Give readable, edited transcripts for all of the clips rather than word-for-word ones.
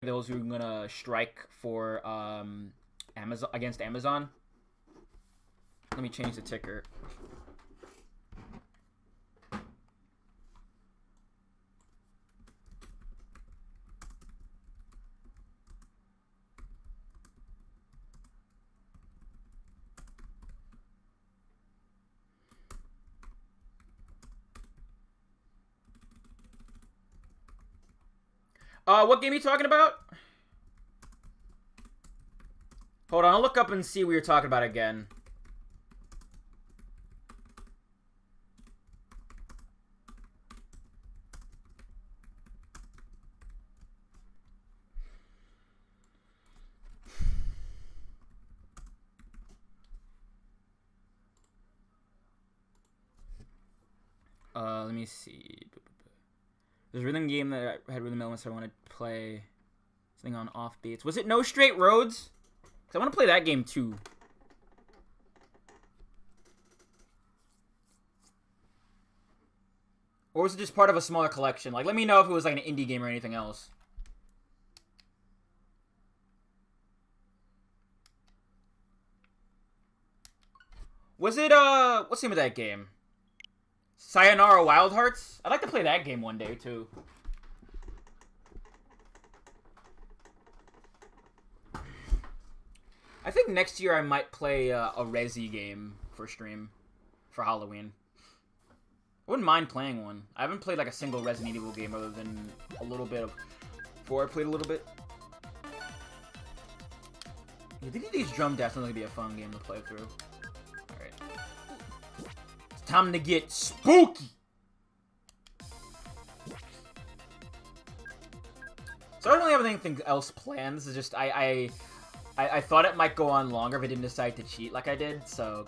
those who are gonna strike for Amazon against Amazon. Let me change the ticker. What game are you talking about? Hold on, I'll look up and see what you're talking about again. Let me see. There's a rhythm game that I had rhythm elements I want to play. Something on offbeats. Was it No Straight Roads? Because I want to play that game too. Or was it just part of a smaller collection? Like, let me know if it was like an indie game or anything else. Was it, what's the name of that game? Sayonara Wild Hearts? I'd like to play that game one day, too. I think next year I might play a Resi game for stream for Halloween. I wouldn't mind playing one. I haven't played like a single Resident Evil game other than a little bit of... Before I played a little bit. Yeah, DDD's Drum definitely be a fun game to play through. Alright. It's time to get spooky! So I don't really have anything else planned. This is just... I thought it might go on longer if I didn't decide to cheat like I did, so...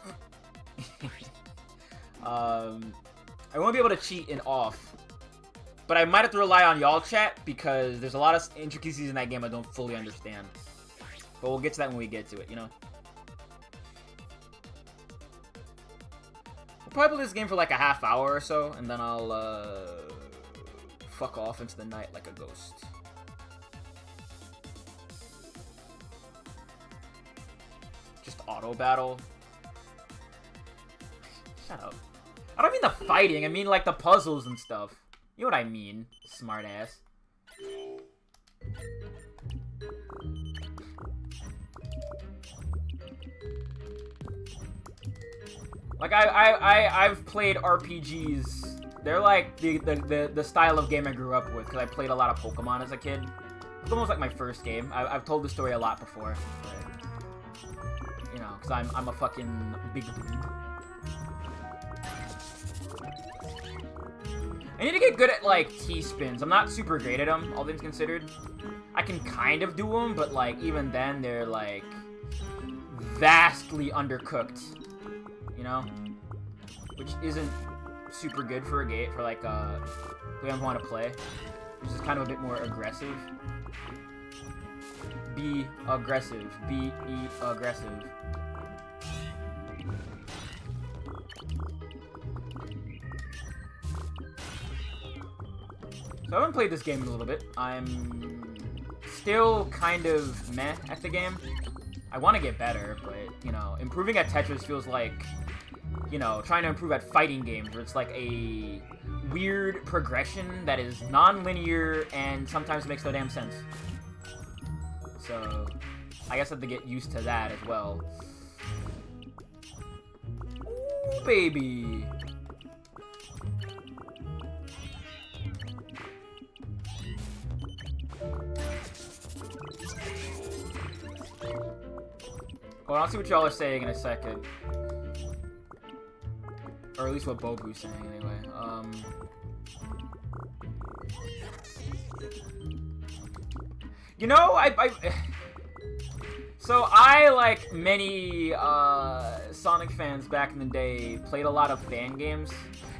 I won't be able to cheat in off. But I might have to rely on y'all chat, because there's a lot of intricacies in that game I don't fully understand. But we'll get to that when we get to it, you know? We'll probably play this game for like a half hour or so, and then I'll, fuck off into the night like a ghost. Just auto battle. Shut up. I don't mean the fighting, I mean like the puzzles and stuff. You know what I mean, smart ass. Like I've played RPGs. They're like the style of game I grew up with, because I played a lot of Pokemon as a kid. Pokemon was like my first game. I've told the story a lot before. But, you know, because I'm a fucking big dude. I need to get good at, like, T-spins. I'm not super great at them, all things considered. I can kind of do them, but, like, even then, they're, like, vastly undercooked. You know? Which isn't super good for a game, for, like, the way I want to play. Which is kind of a bit more aggressive. Be aggressive. Be-E aggressive. So I haven't played this game in a little bit. I'm still kind of meh at the game. I want to get better, but, you know, improving at Tetris feels like, you know, trying to improve at fighting games, where it's like a weird progression that is non-linear and sometimes makes no damn sense. So, I guess I have to get used to that as well. Ooh, baby! Well, I'll see what y'all are saying in a second. Or at least what Bobu's saying, anyway. You know, So, I, like many, Sonic fans back in the day, played a lot of fan games.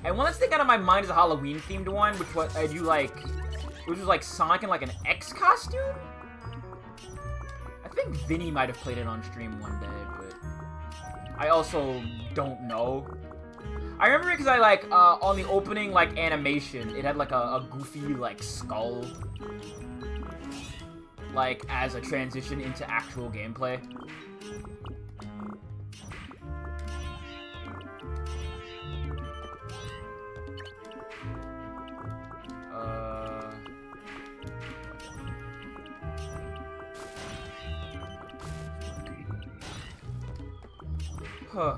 And one that's sticking out of my mind is a Halloween-themed one, which was, like, Sonic in, like, an X costume? I think Vinny might have played it on stream one day, but I also don't know. I remember it because I, like, on the opening, like, animation, it had, like, a goofy, like, skull. like, as a transition into actual gameplay. Huh.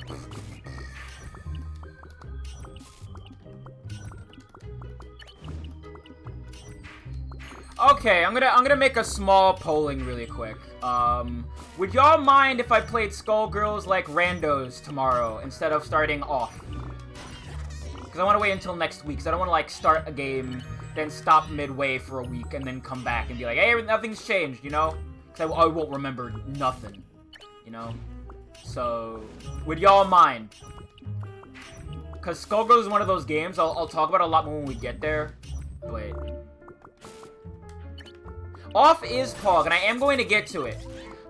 Okay, I'm gonna make a small polling really quick. Would y'all mind if I played Skullgirls like randos tomorrow instead of starting off? Because I want to wait until next week, because I don't want to, like, start a game, then stop midway for a week, and then come back and be like, hey, nothing's changed, you know? Because I won't remember nothing, you know? So, would y'all mind? Because Skullgirls is one of those games, I'll talk about it a lot more when we get there. Wait. Off is Pog, and I am going to get to it.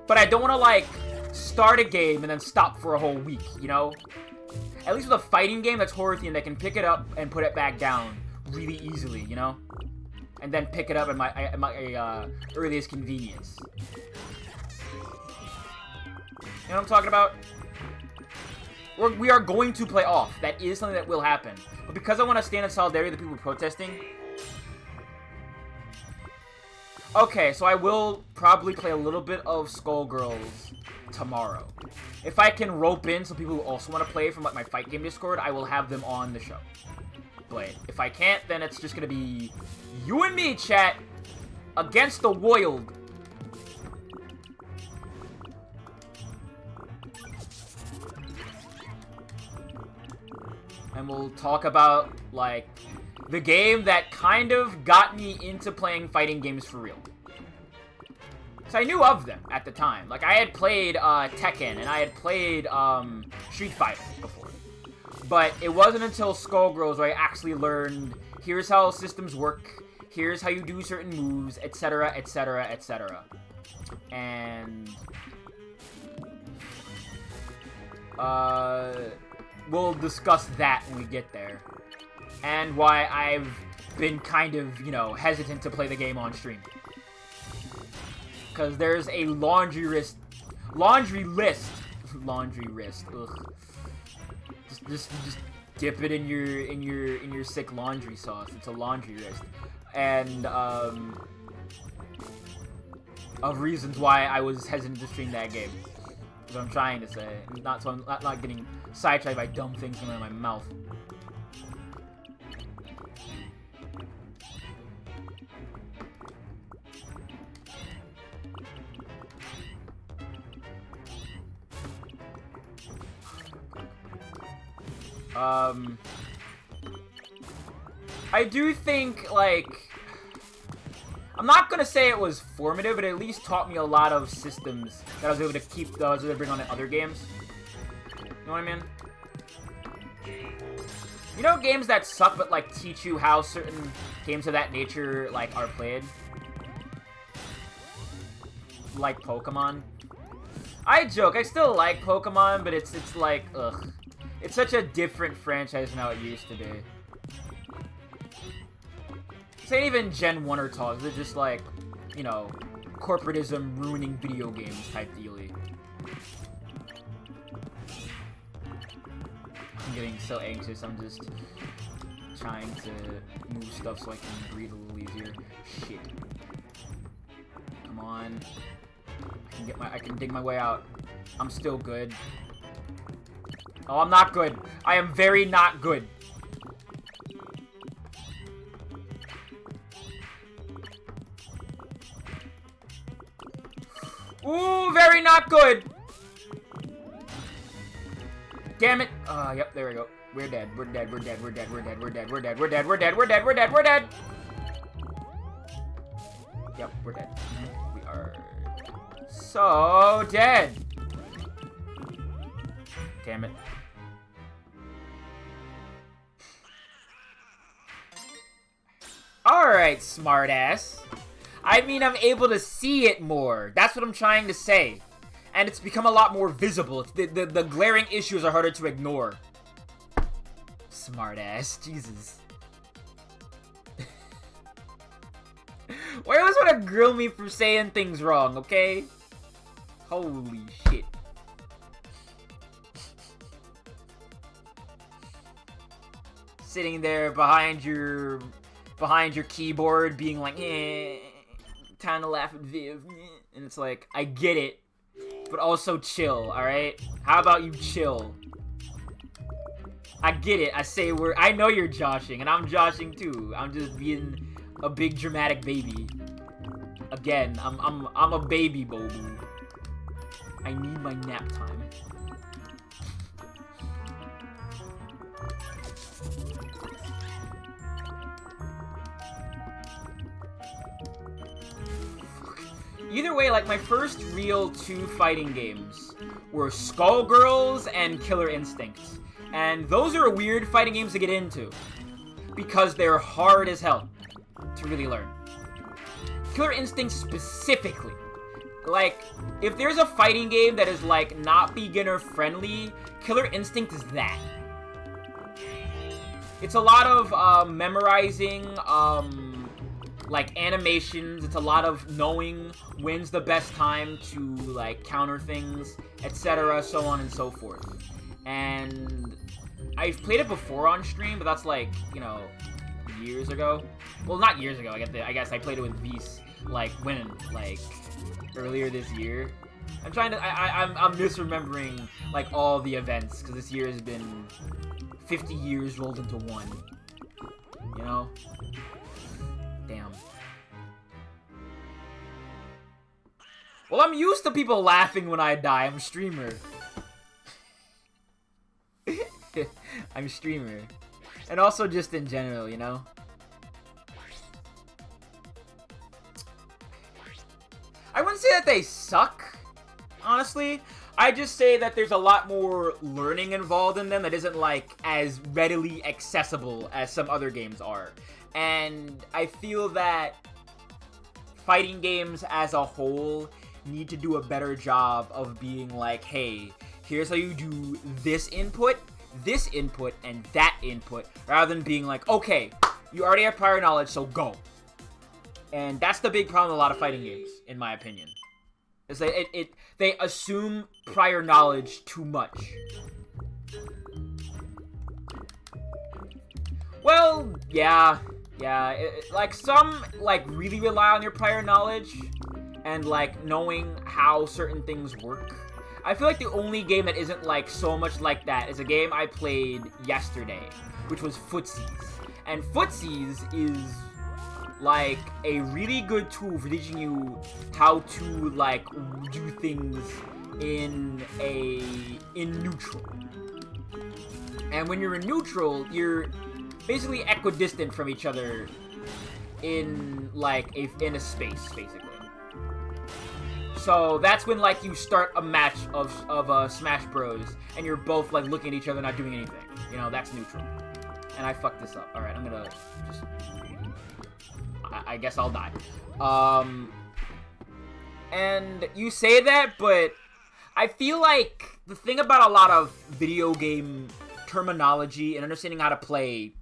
But I don't want to, like, start a game and then stop for a whole week, you know? At least with a fighting game that's horror-themed, I can pick it up and put it back down really easily, you know? And then pick it up at my earliest convenience. You know what I'm talking about? We are going to play off. That is something that will happen. But because I want to stand in solidarity with the people protesting... Okay, so I will probably play a little bit of Skullgirls tomorrow. If I can rope in some people who also want to play from, like, my fight game Discord, I will have them on the show. But if I can't, then it's just gonna be you and me, chat, against the world. And we'll talk about, like, the game that kind of got me into playing fighting games for real. So I knew of them at the time. Like, I had played Tekken, and I had played Street Fighter before. But it wasn't until Skullgirls where I actually learned, here's how systems work, here's how you do certain moves, etc., etc., etc. And... we'll discuss that when we get there. And why I've been kind of, you know, hesitant to play the game on stream. Because there's a laundry list, ugh. Just dip it in your sick laundry sauce. It's a laundry list. And, of reasons why I was hesitant to stream that game. That's what I'm trying to say. So I'm not getting sidetracked by dumb things coming out of my mouth. I do think, like, I'm not gonna say it was formative, but it at least taught me a lot of systems that I was able to keep, that I was able to bring on in other games. You know what I mean? You know games that suck but, like, teach you how certain games of that nature, like, are played? Like Pokemon. I joke, I still like Pokemon, but it's like, ugh. It's such a different franchise from how it used to be. This ain't even Gen 1 or talks, they're just like, you know, corporatism ruining video games type dealy. I'm getting so anxious, I'm just trying to move stuff so I can breathe a little easier. Shit. Come on. I can dig my way out. I'm still good. Oh, I'm not good. I am very not good. Ooh, very not good. Damn it. Yep, there we go. We're dead. We're dead. We're dead. We're dead. We're dead. We're dead. We're dead. We're dead. We're dead. We're dead. We're dead. We're dead. Yep, we're dead. We are so dead. Damn it. Alright, smartass. I mean, I'm able to see it more. That's what I'm trying to say. And it's become a lot more visible. The glaring issues are harder to ignore. Smartass. Jesus. Why you always want to grill me for saying things wrong, okay? Holy shit. Sitting there behind your keyboard being like, time to laugh at Viv. And it's like, I get it, but also chill, alright? How about you chill? I get it. I know you're joshing, and I'm joshing too. I'm just being a big dramatic baby. Again, I'm a baby bobo. I need my nap time. Either way, like, my first real 2 fighting games were Skullgirls and Killer Instinct. And those are weird fighting games to get into, because they're hard as hell to really learn. Killer Instinct specifically. Like, if there's a fighting game that is, like, not beginner-friendly, Killer Instinct is that. It's a lot of, memorizing, like, animations. It's a lot of knowing when's the best time to, like, counter things, etc., so on and so forth. And I've played it before on stream, but that's, like, you know, years ago. Well, not years ago, I guess I played it with Beast, like, when? Like, earlier this year? I'm misremembering, like, all the events, because this year has been 50 years rolled into one. You know? Damn. Well, I'm used to people laughing when I die. I'm a streamer. I'm a streamer. And also just in general, you know? I wouldn't say that they suck, honestly. I just say that there's a lot more learning involved in them that isn't, like, as readily accessible as some other games are. And I feel that fighting games as a whole need to do a better job of being like, hey, here's how you do this input, and that input, rather than being like, okay, you already have prior knowledge, so go. And that's the big problem with a lot of fighting games, in my opinion. Is that they assume prior knowledge too much. Well, yeah, like, some, like, really rely on your prior knowledge and, like, knowing how certain things work. I feel like the only game that isn't, like, so much like that is a game I played yesterday, which was Footsies. And Footsies is, like, a really good tool for teaching you how to, like, do things in neutral. And when you're in neutral, you're basically equidistant from each other in, like, in a space, basically. So that's when, like, you start a match of Smash Bros. And you're both, like, looking at each other, not doing anything. You know, that's neutral. And I fucked this up. Alright, I'm gonna just... I guess I'll die. And you say that, but I feel like the thing about a lot of video game terminology and understanding how to play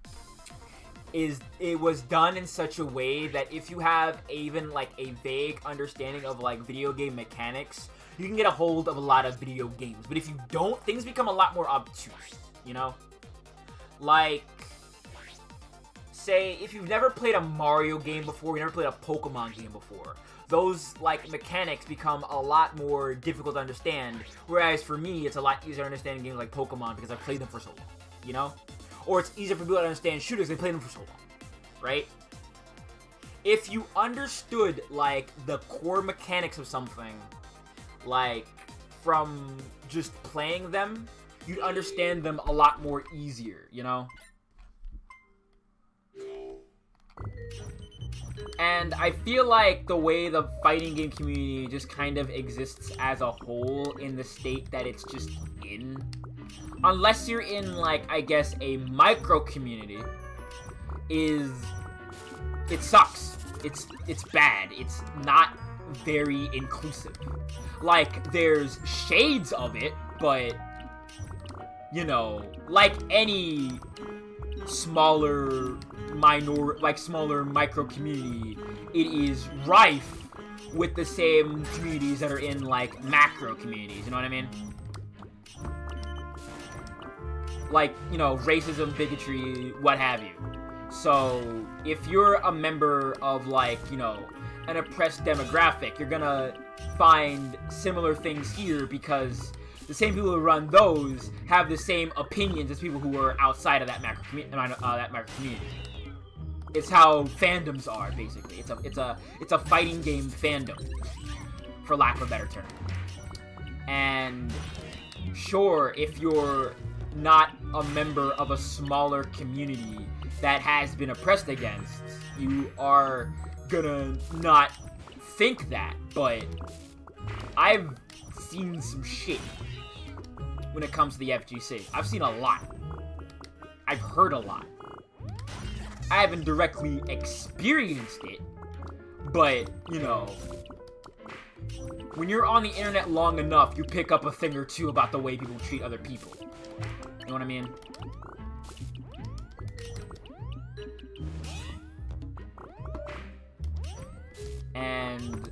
is it was done in such a way that if you have even, like, a vague understanding of, like, video game mechanics, you can get a hold of a lot of video games. But if you don't, things become a lot more obtuse, you know? Like, say, if you've never played a Mario game before, you've never played a Pokemon game before, those, like, mechanics become a lot more difficult to understand, whereas for me, it's a lot easier to understand games like Pokemon because I've played them for so long, you know? Or it's easier for people to understand shooters, they play them for so long, right? If you understood, like, the core mechanics of something, like, from just playing them, you'd understand them a lot more easier, you know? And I feel like the way the fighting game community just kind of exists as a whole in the state that it's just in, unless you're in, like, I guess, a micro community, it sucks. It's bad. It's not very inclusive. Like, there's shades of it, but, you know, like any smaller smaller micro community, it is rife with the same communities that are in like macro communities, you know what I mean? Like, you know, racism, bigotry, what have you. So, if you're a member of, like, you know, an oppressed demographic, you're gonna find similar things here because the same people who run those have the same opinions as people who are outside of that macro community. It's how fandoms are, basically. It's a fighting game fandom, for lack of a better term. And sure, if you're not a member of a smaller community that has been oppressed against, you are gonna not think that, but I've seen some shit when it comes to the FGC. I've seen a lot. I've heard a lot. I haven't directly experienced it, but, you know, when you're on the internet long enough, you pick up a thing or two about the way people treat other people. You know what I mean? And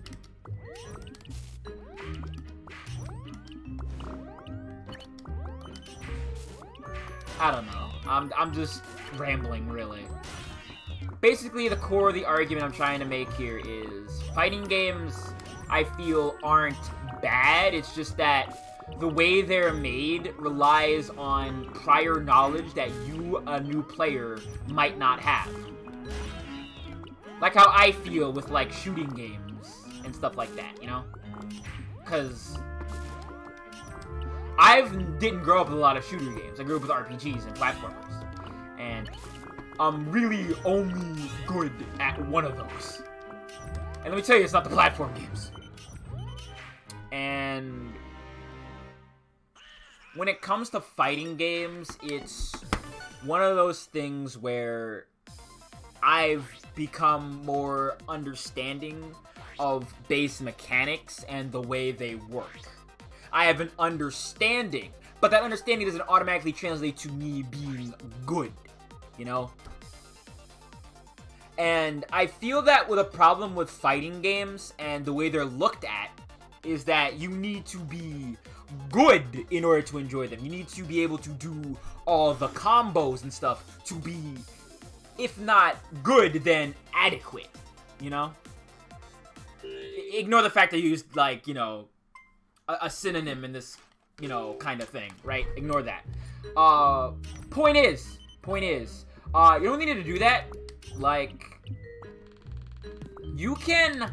I don't know. I'm just rambling, really. Basically, the core of the argument I'm trying to make here is fighting games, I feel, aren't bad. It's just that the way they're made relies on prior knowledge that you, a new player, might not have. Like how I feel with, like, shooting games and stuff like that, you know? Because I didn't grow up with a lot of shooter games. I grew up with RPGs and platformers. And I'm really only good at one of those. And let me tell you, it's not the platform games. And when it comes to fighting games, it's one of those things where I've become more understanding of base mechanics and the way they work. I have an understanding, but that understanding doesn't automatically translate to me being good, you know? And I feel that with a problem with fighting games and the way they're looked at is that you need to be good in order to enjoy them. You need to be able to do all the combos and stuff to be, if not good, then adequate, you know? Ignore the fact that I used, like, you know, a synonym in this, you know, kind of thing, right? Ignore that. Point is, you don't need to do that. Like, you can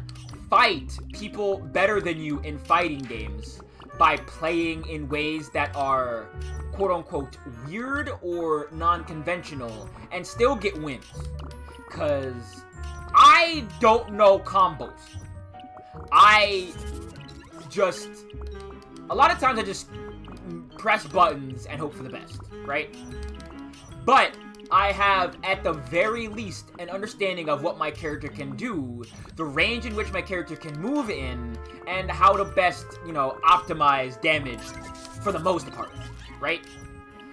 fight people better than you in fighting games by playing in ways that are quote-unquote weird or non-conventional and still get wins. Because I don't know combos. A lot of times I just press buttons and hope for the best, right? But I have, at the very least, an understanding of what my character can do, the range in which my character can move in, and how to best, you know, optimize damage for the most part, right?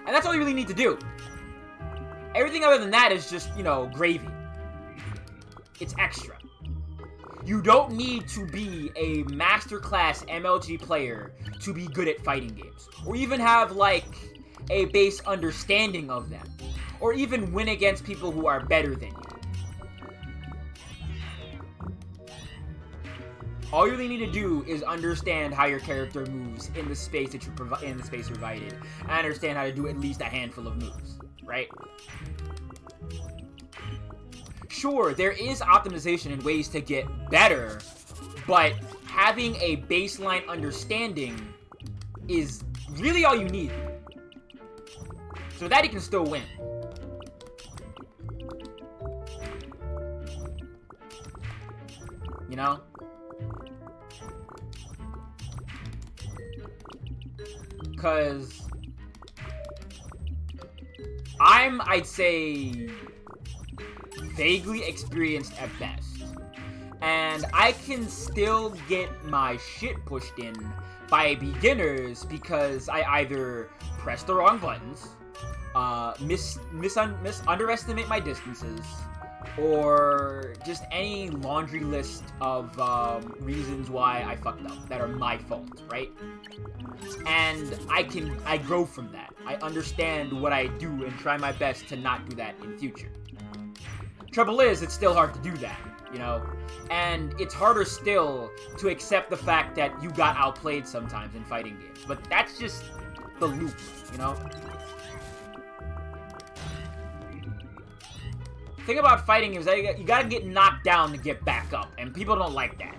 And that's all you really need to do. Everything other than that is just, you know, gravy. It's extra. You don't need to be a masterclass MLG player to be good at fighting games, or even have, like, a base understanding of them, or even win against people who are better than you. All you really need to do is understand how your character moves in the space that you're provided, and understand how to do at least a handful of moves, right? Sure, there is optimization and ways to get better, but having a baseline understanding is really all you need. So that you can still win. You know? Because I'd say, vaguely experienced at best. And I can still get my shit pushed in by beginners because I either press the wrong buttons, underestimate my distances, or just any laundry list of reasons why I fucked up that are my fault, right? And I grow from that. I understand what I do and try my best to not do that in future. Trouble is, it's still hard to do that, you know? And it's harder still to accept the fact that you got outplayed sometimes in fighting games. But that's just the loop, you know? The thing about fighting is that you gotta get knocked down to get back up, and people don't like that.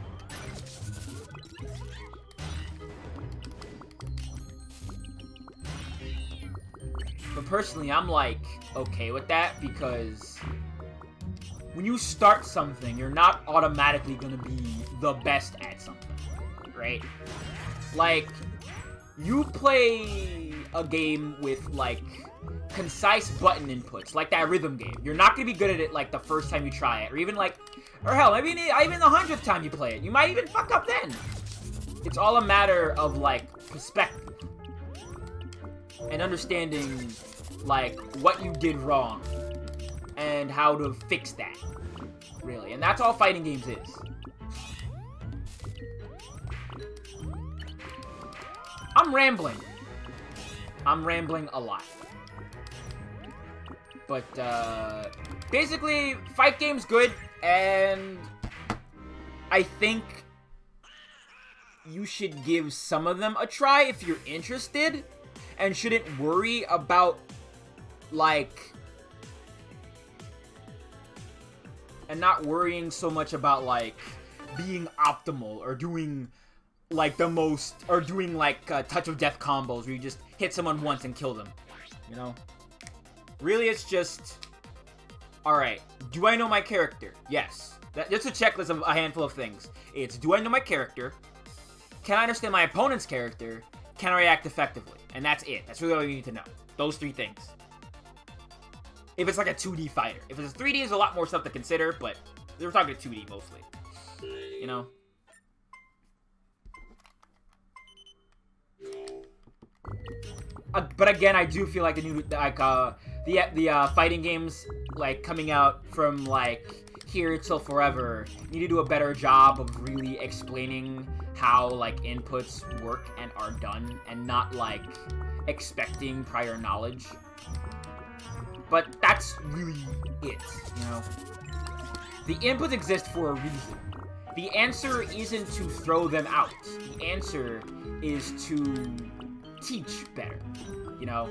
But personally, I'm like, okay with that, because when you start something, you're not automatically gonna be the best at something, right? Like, you play a game with, like, concise button inputs, like that rhythm game. You're not gonna be good at it, like, the first time you try it, or even, like, or hell, maybe even the 100th time you play it. You might even fuck up then. It's all a matter of, like, perspective. And understanding, like, what you did wrong. And how to fix that. Really. And that's all fighting games is. I'm rambling. I'm rambling a lot. But, basically, fight game's good, and I think you should give some of them a try if you're interested, and shouldn't worry about, like, and not worrying so much about, like, being optimal, or doing, like, the most, or doing, like, touch of death combos, where you just hit someone once and kill them, you know? Really, it's just, alright, do I know my character? Yes. That's a checklist of a handful of things. It's, do I know my character? Can I understand my opponent's character? Can I react effectively? And that's it. That's really all you need to know. Those three things. If it's like a 2D fighter. If it's a 3D, there's a lot more stuff to consider, but we're talking 2D mostly. You know? But again, I do feel like the new, like, the fighting games, like, coming out from, like, here till forever, need to do a better job of really explaining how, like, inputs work and are done, and not, like, expecting prior knowledge. But that's really it, you know? The inputs exist for a reason. The answer isn't to throw them out. The answer is to teach better, you know?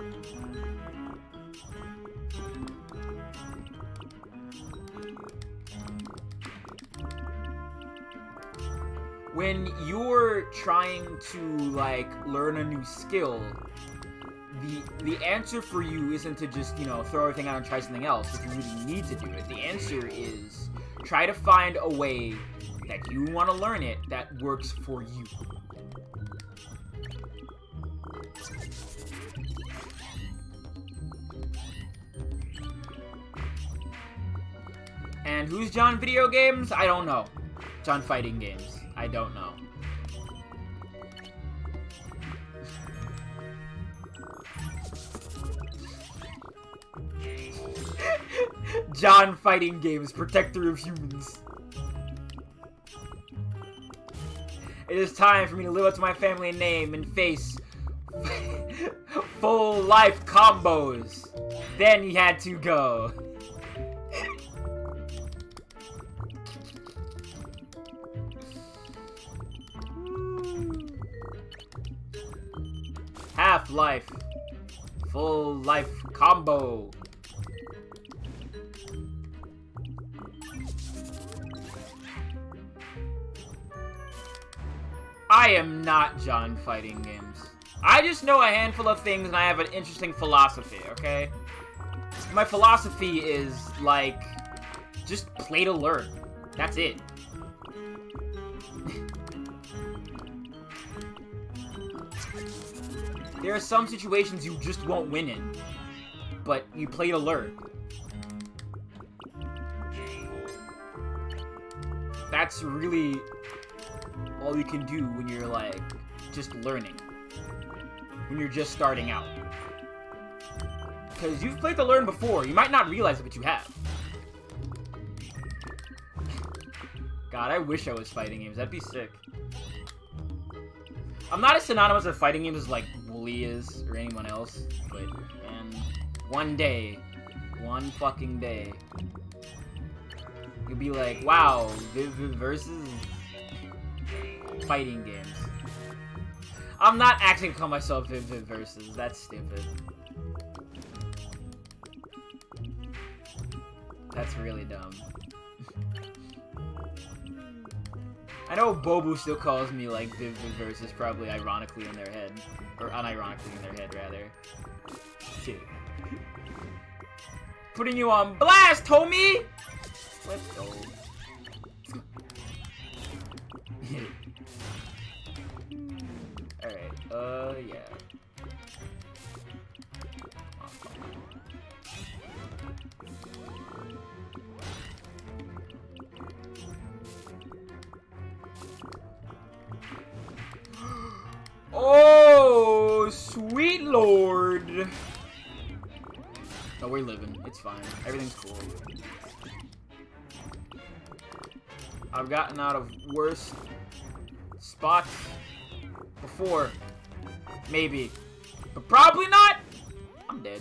When you're trying to, like, learn a new skill, the answer for you isn't to just, you know, throw everything out and try something else if you really need to do it. The answer is try to find a way that you want to learn it that works for you. And who's John Video Games? I don't know. John Fighting Games. I don't know. John Fighting Games, protector of humans. It is time for me to live up to my family name and face full life combos. Then he had to go. Half-life. Full life combo. I am not John Fighting Games. I just know a handful of things and I have an interesting philosophy, okay? My philosophy is, like, just play to learn. That's it. There are some situations you just won't win in, but you play to learn. That's really all you can do when you're, like, just learning. When you're just starting out. Because you've played to learn before. You might not realize it, but you have. God, I wish I was fighting games. That'd be sick. I'm not as synonymous with fighting games as, like, Wooly is, or anyone else. But, man, one day, one fucking day, you'll be like, wow, Viv versus fighting games. I'm not actually gonna call myself Viv versus. That's stupid. That's really dumb. I know Bobu still calls me like Viv versus, probably ironically in their head. Or unironically in their head, rather. Dude. Putting you on blast, homie! Let's go. Alright, yeah. Oh, sweet lord. Oh, we're living. It's fine. Everything's cool. I've gotten out of worse spots before. Maybe. But probably not. I'm dead.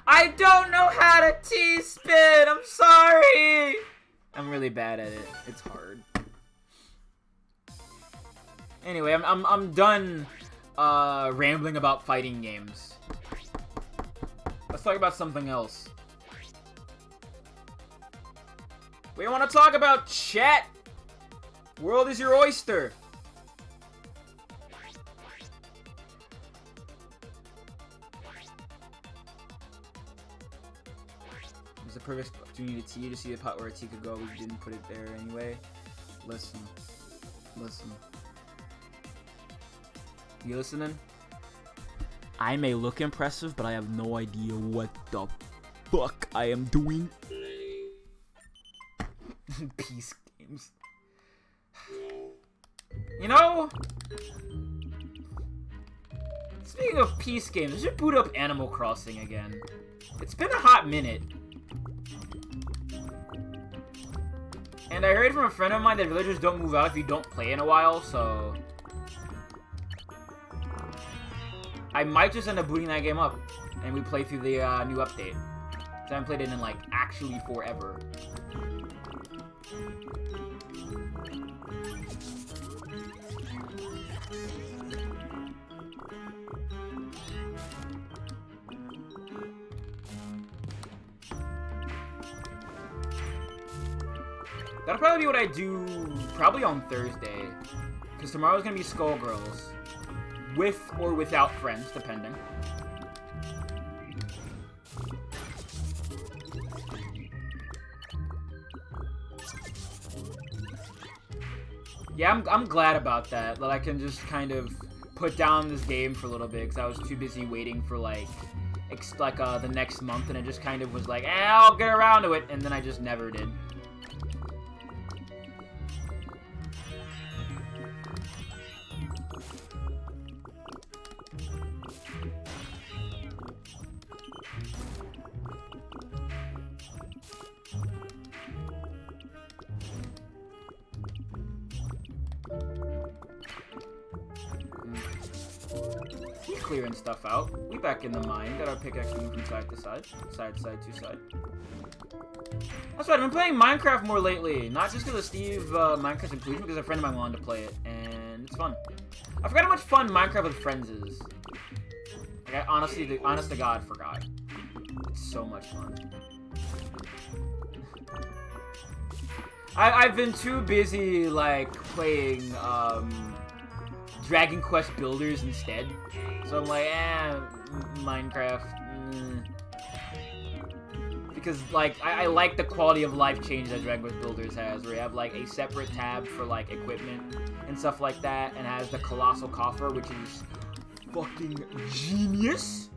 I don't know how to T-spin! I'm sorry! I'm really bad at it. It's hard. Anyway, I'm done rambling about fighting games. Let's talk about something else. We want to talk about chat! World is your oyster! It was the perfect opportunity to see the pot where a T could go. We didn't put it there anyway. Listen. Listen. You listening? I may look impressive, but I have no idea what the fuck I am doing. Peace games. You know? Speaking of peace games, I should boot up Animal Crossing again. It's been a hot minute. And I heard from a friend of mine that villagers don't move out if you don't play in a while, so I might just end up booting that game up, and we play through the new update. 'Cause I haven't played it in, like, actually forever. That'll probably be what I do, probably on Thursday. Because tomorrow's gonna be Skullgirls. With or without friends, depending. Yeah, I'm glad about that I can just kind of put down this game for a little bit, because I was too busy waiting for, like the next month, and it just kind of was like, I'll get around to it, and then I just never did. Clearing stuff out. We back in the mine. Got our pickaxe moving from side to side. Side to side to side. That's right, I've been playing Minecraft more lately. Not just because of Steve Minecraft's inclusion, because a friend of mine wanted to play it. And it's fun. I forgot how much fun Minecraft with friends is. Like, I honestly, honest to God, forgot. It's so much fun. I've been too busy, like, playing, Dragon Quest Builders instead. So I'm like, Minecraft. Because, like, I like the quality of life change that Dragon Quest Builders has, where you have, like, a separate tab for, like, equipment and stuff like that, and has the Colossal Coffer, which is fucking genius.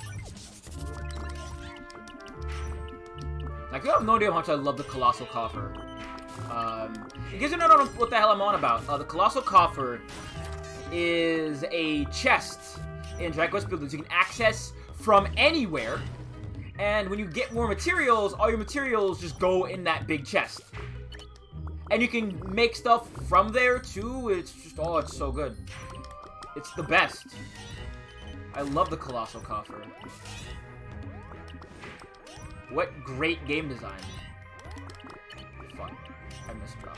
Like, you have no idea how much I love the Colossal Coffer. In case you don't know what the hell I'm on about, the Colossal Coffer is a chest in Dragon Quest Builders you can access from anywhere, and when you get more materials, all your materials just go in that big chest. And you can make stuff from there, too. It's just, oh, it's so good. It's the best. I love the Colossal Coffer. What great game design. Fuck. I misdropped.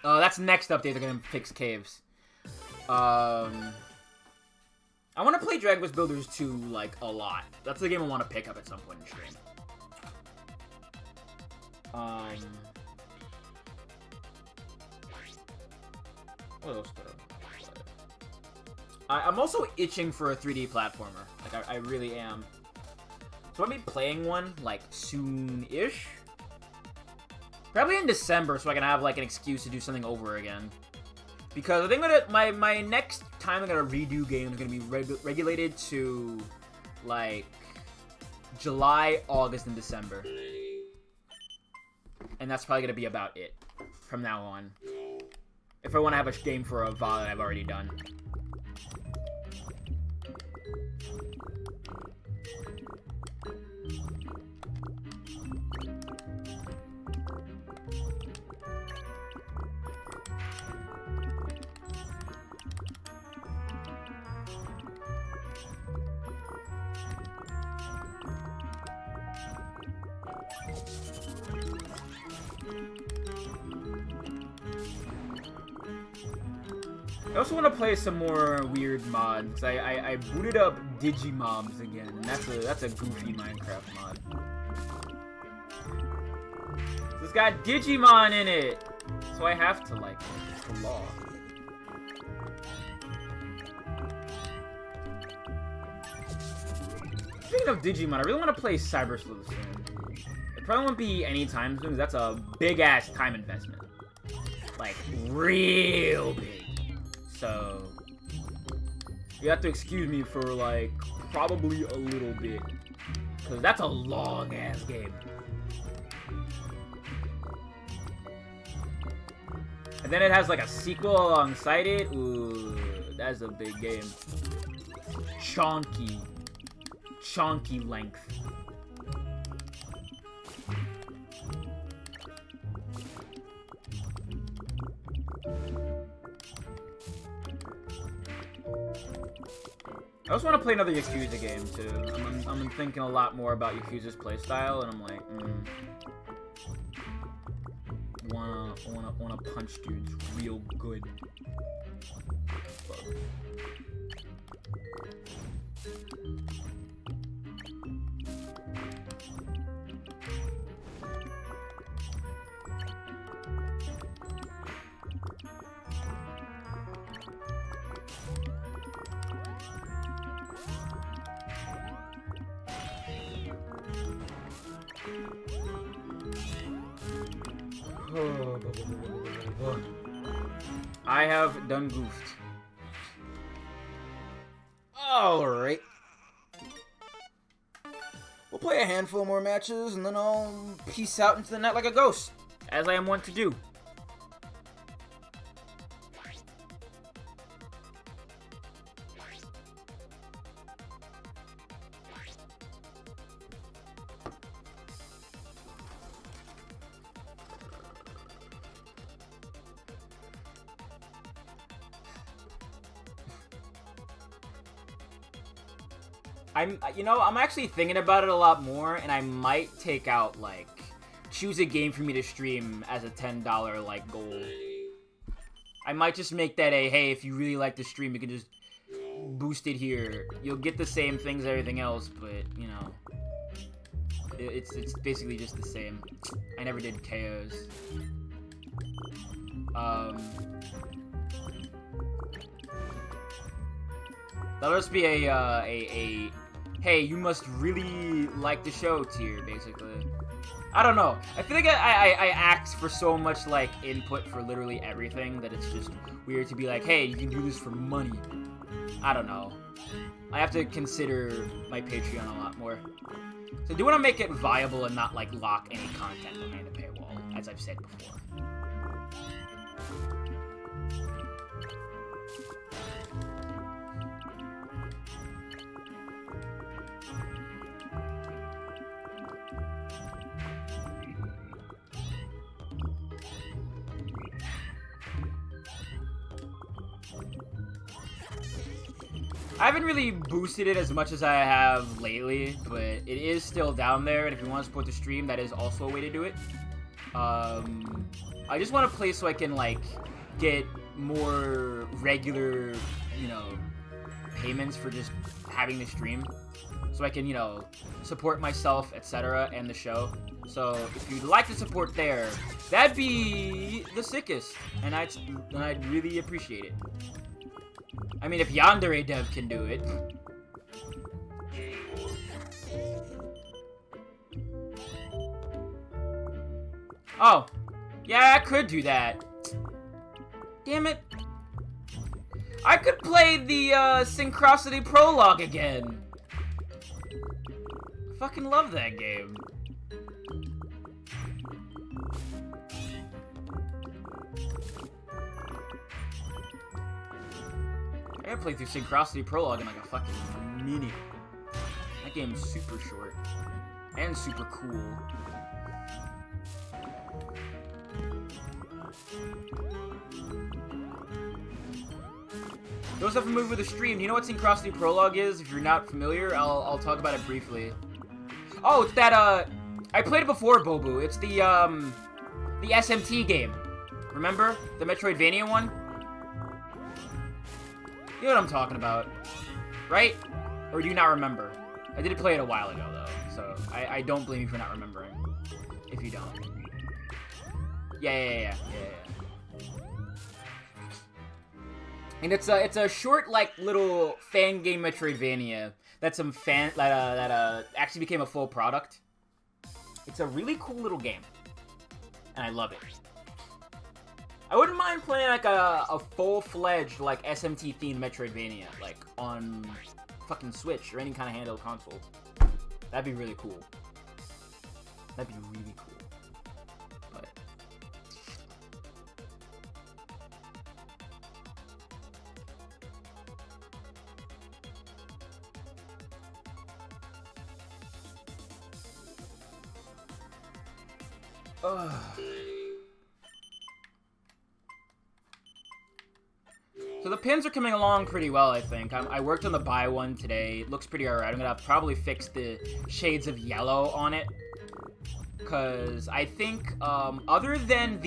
That's next update. They're gonna fix caves. I want to play Dragon Quest Builders 2, like, a lot. That's the game I want to pick up at some point in stream. What else did I'm also itching for a 3D platformer. Like, I really am. So I'll be playing one, like, soon-ish. Probably in December, so I can have, like, an excuse to do something over again. Because I think that my next time I'm gonna redo games is gonna be regulated to, like, July, August, and December. And that's probably gonna be about it from now on. If I want to have a game for a VOD that I've already done. I also want to play some more weird mods. I booted up Digimobs again, and that's a goofy Minecraft mod. It's got Digimon in it, so I have to like it. It's the law. Speaking of Digimon, I really want to play Cyber Sleuth soon. It probably won't be anytime soon, because that's a big-ass time investment. Like, real big. So, you have to excuse me for, like, probably a little bit. Because that's a long-ass game. And then it has, like, a sequel alongside it. Ooh, that's a big game. Chonky. Chonky length. I also want to play another Yakuza game too. I'm thinking a lot more about Yakuza's playstyle, and I'm like, wanna punch dudes real good. But. I have done goofed. Alright. We'll play a handful more matches, and then I'll peace out into the night like a ghost, as I am wont to do. I'm actually thinking about it a lot more, and I might take out, like, choose a game for me to stream as a $10, like, goal. I might just make that a, hey, if you really like the stream, you can just boost it here. You'll get the same things as everything else, but, you know, it's basically just the same. I never did KOs. That'll just be a hey, you must really like the show tier, basically. I don't know. I feel like I ask for so much, like, input for literally everything that it's just weird to be like, hey, you can do this for money. I don't know. I have to consider my Patreon a lot more. So I do want to make it viable and not, like, lock any content behind a paywall, as I've said before. I haven't really boosted it as much as I have lately, but it is still down there, and if you want to support the stream, that is also a way to do it. I just want to play so I can, like, get more regular, you know, payments for just having the stream. So I can, you know, support myself, etc., and the show. So if you'd like to support there, that'd be the sickest, and I'd really appreciate it. I mean, if Yandere Dev can do it. Oh. Yeah, I could do that. Damn it. I could play the, Syncrosity Prologue again. Fucking love that game. I gotta play through Syncrosity Prologue in like a fucking minute. That game's super short. And super cool. Those have to move with the stream. Do you know what Syncrosity Prologue is? If you're not familiar, I'll talk about it briefly. Oh, it's that, I played it before, Bobu. It's the SMT game. Remember? The Metroidvania one? You know what I'm talking about, right? Or do you not remember? I did play it a while ago, though, so I don't blame you for not remembering, if you don't. Yeah. And it's a short, like, little fan game Metroidvania that actually became a full product. It's a really cool little game, and I love it. I wouldn't mind playing, like, a full-fledged, like, SMT-themed Metroidvania, like, on fucking Switch or any kind of handheld console. That'd be really cool. That'd be really cool. But... Ugh. So the pins are coming along pretty well, I think. I worked on the buy one today. It looks pretty alright. I'm gonna probably fix the shades of yellow on it. Because I think, other than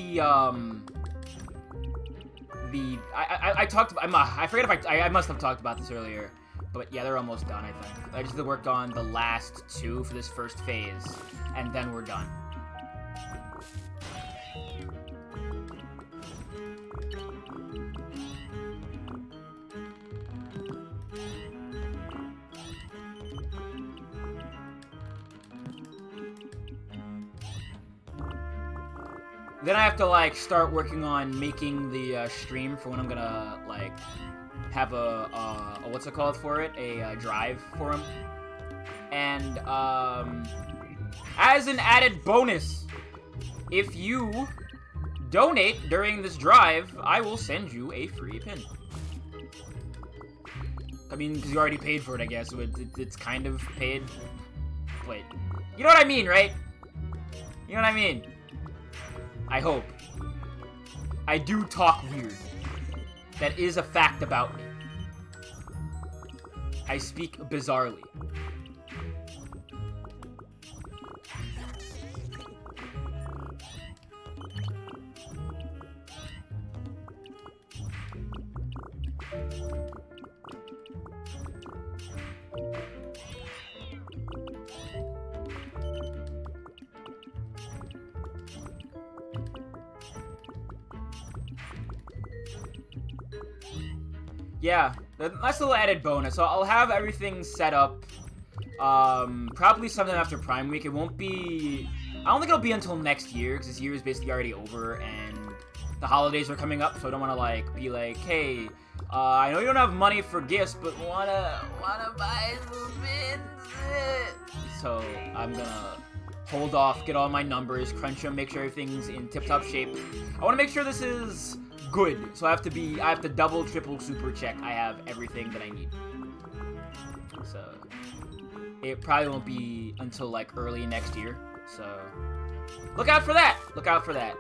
I talked about, I forget if I must have talked about this earlier. But yeah, they're almost done, I think. I just worked on the last two for this first phase. And then we're done. Then I have to, like, start working on making the stream for when I'm gonna, like, have a what's it called for it? A drive for him. And, as an added bonus, if you donate during this drive, I will send you a free pin. I mean, because you already paid for it, I guess, so it's kind of paid. Wait, you know what I mean, right? You know what I mean? I hope. I do talk weird. That is a fact about me. I speak bizarrely. Yeah, that's a little added bonus. So I'll have everything set up, probably sometime after Prime Week. It won't be I don't think it'll be until next year, because this year is basically already over, and the holidays are coming up, so I don't want to, like, be like, hey, I know you don't have money for gifts, but wanna buy some bits? So, I'm gonna hold off, get all my numbers, crunch them, make sure everything's in tip-top shape. I want to make sure this is good, so I have to double, triple super check I have everything that I need. So, it probably won't be until, like, early next year, so look out for that! Look out for that.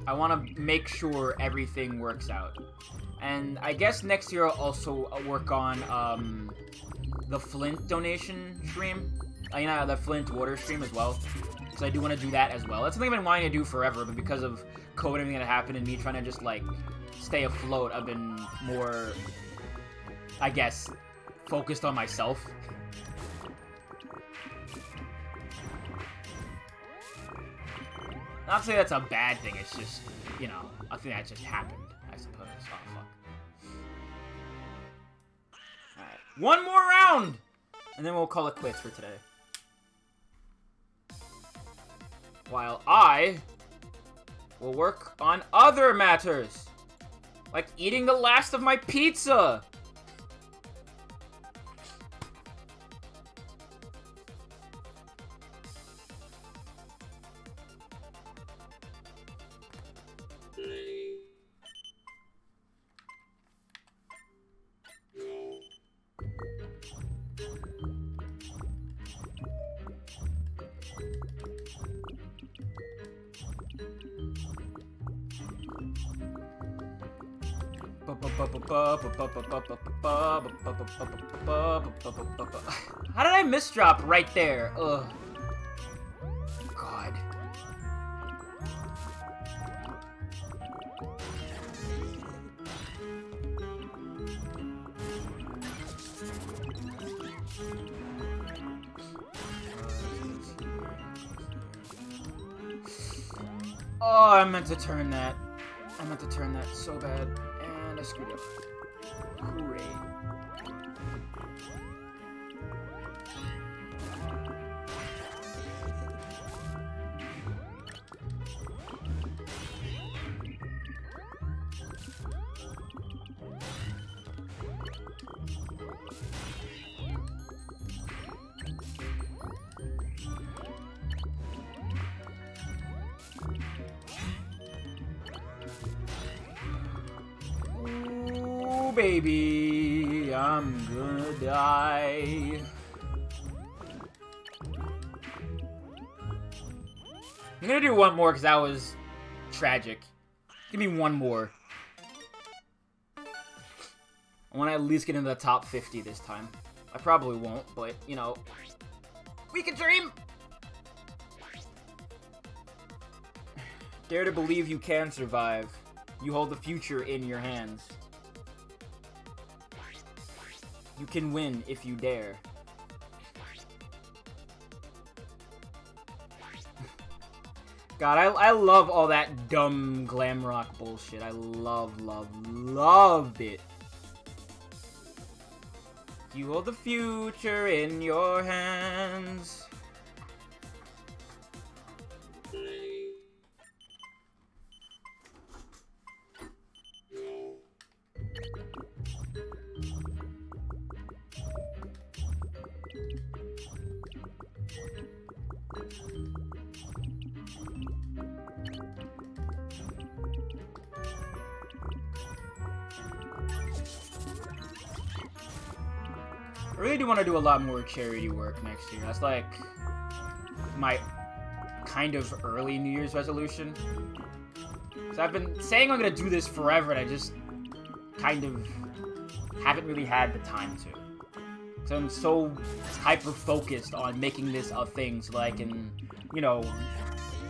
I want to make sure everything works out. And I guess next year I'll also work on the Flint donation stream. You know, the Flint water stream as well. So I do want to do that as well. That's something I've been wanting to do forever, but because of COVID and everything that happened and me trying to just, like, stay afloat, I've been more, I guess, focused on myself. Not to say that's a bad thing, it's just, you know, a thing that just happened, I suppose. Oh, fuck. Alright, one more round! And then we'll call it quits for today. While I will work on other matters, like eating the last of my pizza! How did I misdrop right there? Ugh. God. Oh, I meant to turn that. I meant to turn that so bad. And I screwed up. Hooray. Baby, I'm gonna die. I'm gonna do one more because that was tragic. Give me one more. I want to at least get into the top 50 this time. I probably won't, but, you know, we can dream! Dare to believe you can survive. You hold the future in your hands. You can win if you dare. God, I love all that dumb glam rock bullshit. I love it. You hold the future in your hands. I really do want to do a lot more charity work next year. That's like my kind of early New Year's resolution. So I've been saying I'm going to do this forever, and I just kind of haven't really had the time to. So I'm so hyper-focused on making this a thing so that I can, you know,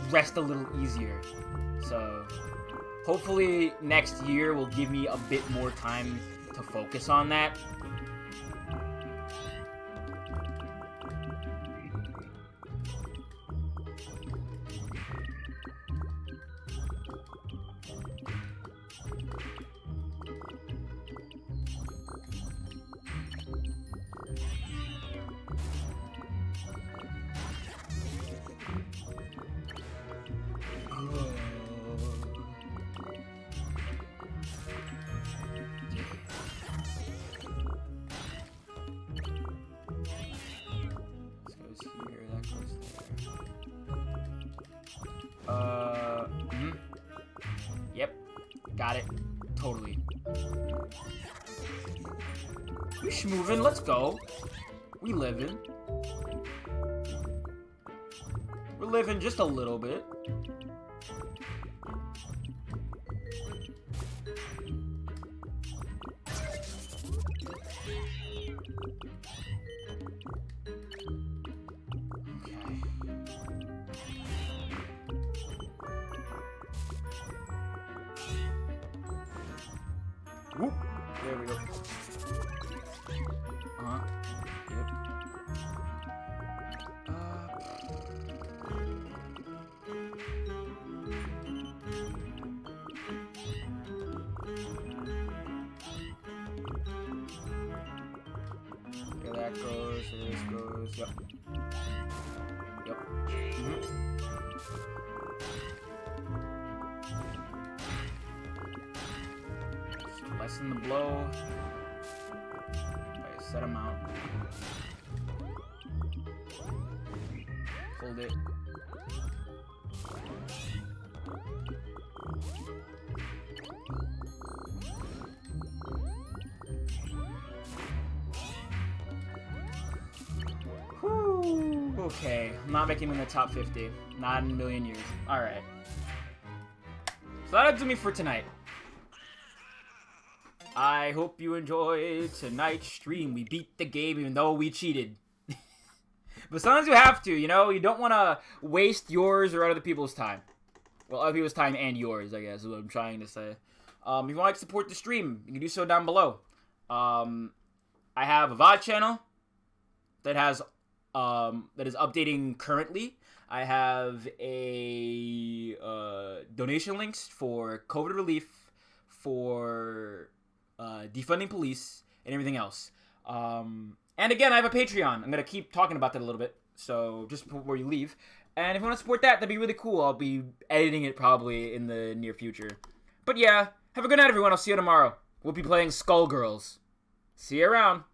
rest a little easier. So hopefully next year will give me a bit more time to focus on that. Got it. Totally. We schmoovin', let's go. We livin'. We're living just a little bit. Whoop. There we go. Yep. Okay, that goes, this goes, yep. Yep. Lessen the blow. Okay, set him out. Hold it. Whew. Okay, I'm not making him in the top 50. Not in a million years. Alright. So that'll do me for tonight. I hope you enjoyed tonight's stream. We beat the game even though we cheated. But sometimes you have to, you know? You don't want to waste yours or other people's time. Well, other people's time and yours, I guess, is what I'm trying to say. If you want to support the stream, you can do so down below. I have a VOD channel that has that is updating currently. I have a donation links for COVID relief, for defunding police, and everything else. And again, I have a Patreon. I'm going to keep talking about that a little bit, so just before you leave. And if you want to support that, that'd be really cool. I'll be editing it probably in the near future. But yeah, have a good night, everyone. I'll see you tomorrow. We'll be playing Skullgirls. See you around.